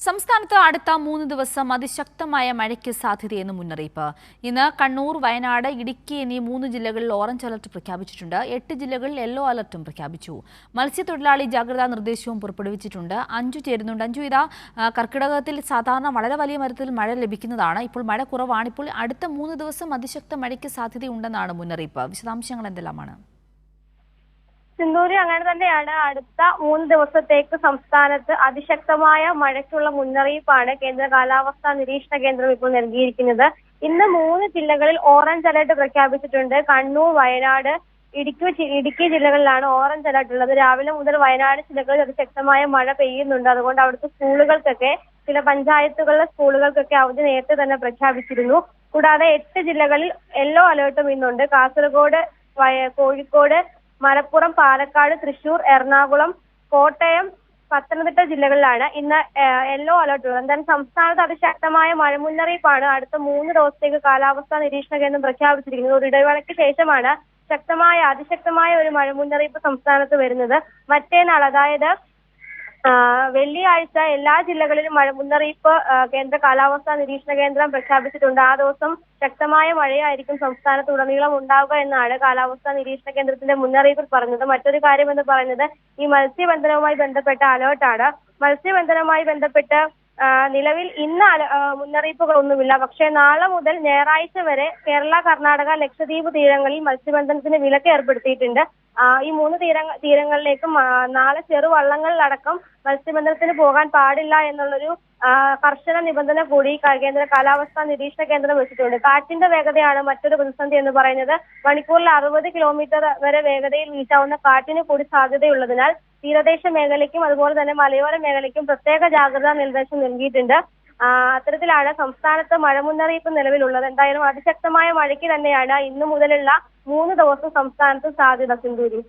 സംസ്ഥാനത്ത് അടുത്ത 3 ദിവസം അതിശക്തമായ മഴയ്ക്ക് സാധ്യതയെന്ന് മുന്നറിയിപ്പ്. ഇന്ന് കണ്ണൂർ, വയനാട്, ഇടുക്കി എന്നീ 3 ജില്ലകളിൽ ഓറഞ്ച് അലർട്ട് പ്രഖ്യാപിച്ചിട്ടുണ്ട്. 8 ജില്ലകളിൽ യെല്ലോ അലർട്ടും പ്രഖ്യാപിച്ചു. മത്സ്യത്തൊഴിലാളി ജാഗ്രതാ നിർദ്ദേശവും പുറപ്പെടുവിച്ചിട്ടുണ്ട്. അഞ്ചു ചേരുന്നുണ്ട്. അഞ്ചു, ഇതാ കർക്കിടകത്തിൽ സാധാരണ വളരെ വലിയ മരത്തിൽ മഴ ലഭിക്കുന്നതാണ്. ഇപ്പോൾ മഴ കുറവാണ്. ഇപ്പോൾ അടുത്ത 3 ദിവസം അതിശക്ത മഴയ്ക്ക് സാധ്യതയുണ്ടെന്നാണ് മുന്നറിയിപ്പ്. വിശദാംശങ്ങൾ എന്തെല്ലാമാണ്? സിന്ദൂരി, അങ്ങനെ തന്നെയാണ്. അടുത്ത 3 ദിവസത്തേക്ക് സംസ്ഥാനത്ത് അതിശക്തമായ മഴയ്ക്കുള്ള മുന്നറിയിപ്പാണ് കേന്ദ്ര കാലാവസ്ഥാ നിരീക്ഷണ കേന്ദ്രം ഇപ്പോൾ നൽകിയിരിക്കുന്നത്. ഇന്ന് 3 ജില്ലകളിൽ ഓറഞ്ച് അലർട്ട് പ്രഖ്യാപിച്ചിട്ടുണ്ട്. കണ്ണൂർ, വയനാട്, ഇടുക്കി ജില്ലകളിലാണ് ഓറഞ്ച് അലർട്ട് ഉള്ളത്. രാവിലെ മുതൽ വയനാട് ജില്ലകളിൽ അതിശക്തമായ മഴ പെയ്യുന്നുണ്ട്. അതുകൊണ്ട് അവിടുത്തെ സ്കൂളുകൾക്കൊക്കെ, ചില പഞ്ചായത്തുകളിലെ സ്കൂളുകൾക്കൊക്കെ അവധി നേരത്തെ തന്നെ പ്രഖ്യാപിച്ചിരുന്നു. കൂടാതെ 8 ജില്ലകളിൽ യെല്ലോ അലർട്ടും ഇന്നുണ്ട്. കാസർഗോഡ്, കോഴിക്കോട്, മലപ്പുറം, പാലക്കാട്, തൃശൂർ, എറണാകുളം, കോട്ടയം, പത്തനംതിട്ട ജില്ലകളിലാണ് ഇന്ന് യെല്ലോ അലർട്ട് ഉള്ളത്. എന്തായാലും സംസ്ഥാനത്ത് അതിശക്തമായ മഴ മുന്നറിയിപ്പാണ് അടുത്ത 3 ദിവസത്തേക്ക് കാലാവസ്ഥാ നിരീക്ഷണ കേന്ദ്രം പ്രഖ്യാപിച്ചിരിക്കുന്നത്. ഒരു ഇടവേളയ്ക്ക് ശേഷമാണ് അതിശക്തമായ ഒരു മഴ മുന്നറിയിപ്പ് സംസ്ഥാനത്ത് വരുന്നത്. മറ്റന്നാൾ, അതായത് വെള്ളിയാഴ്ച എല്ലാ ജില്ലകളിലും മഴ മുന്നറിയിപ്പ് കേന്ദ്ര കാലാവസ്ഥാ നിരീക്ഷണ കേന്ദ്രം പ്രഖ്യാപിച്ചിട്ടുണ്ട്. ആ ദിവസം ശക്തമായ മഴയായിരിക്കും സംസ്ഥാനത്തുടനീളം ഉണ്ടാവുക എന്നാണ് കാലാവസ്ഥാ നിരീക്ഷണ കേന്ദ്രത്തിന്റെ മുന്നറിയിപ്പിൽ പറഞ്ഞത്. മറ്റൊരു കാര്യം എന്ന് പറയുന്നത് ഈ മത്സ്യബന്ധനവുമായി ബന്ധപ്പെട്ട അലേർട്ടാണ്. മത്സ്യബന്ധനവുമായി ബന്ധപ്പെട്ട് നിലവിൽ ഇന്ന് മുന്നറിയിപ്പുകളൊന്നുമില്ല. പക്ഷേ നാളെ മുതൽ ഞായറാഴ്ച വരെ കേരള, കർണാടക, ലക്ഷദ്വീപ് തീരങ്ങളിൽ മത്സ്യബന്ധനത്തിന് വിലക്ക് ഏർപ്പെടുത്തിയിട്ടുണ്ട്. ഈ 3 തീരങ്ങളിലേക്കും നാളെ ചെറുവള്ളങ്ങളിലടക്കം മത്സ്യബന്ധനത്തിന് പോകാൻ പാടില്ല എന്നുള്ളൊരു കർശന നിബന്ധന കൂടി കേന്ദ്ര കാലാവസ്ഥാ നിരീക്ഷണ കേന്ദ്രം വെച്ചിട്ടുണ്ട്. കാറ്റിന്റെ വേഗതയാണ് മറ്റൊരു പ്രതിസന്ധി എന്ന് പറയുന്നത്. മണിക്കൂറിൽ 60 കിലോമീറ്റർ വരെ വേഗതയിൽ വീശാവുന്ന കാറ്റിന് കൂടി സാധ്യതയുള്ളതിനാൽ തീരദേശ മേഖലയ്ക്കും അതുപോലെ തന്നെ മലയോര മേഖലയ്ക്കും പ്രത്യേക ജാഗ്രതാ നിർദ്ദേശം നൽകിയിട്ടുണ്ട്. അത്തരത്തിലാണ് സംസ്ഥാനത്ത് മഴ മുന്നറിയിപ്പ് നിലവിലുള്ളത്. എന്തായാലും അതിശക്തമായ മഴയ്ക്ക് തന്നെയാണ് ഇന്നു മുതലുള്ള 3 ദിവസം സംസ്ഥാനത്ത് സാധ്യത. സിന്ദൂരി.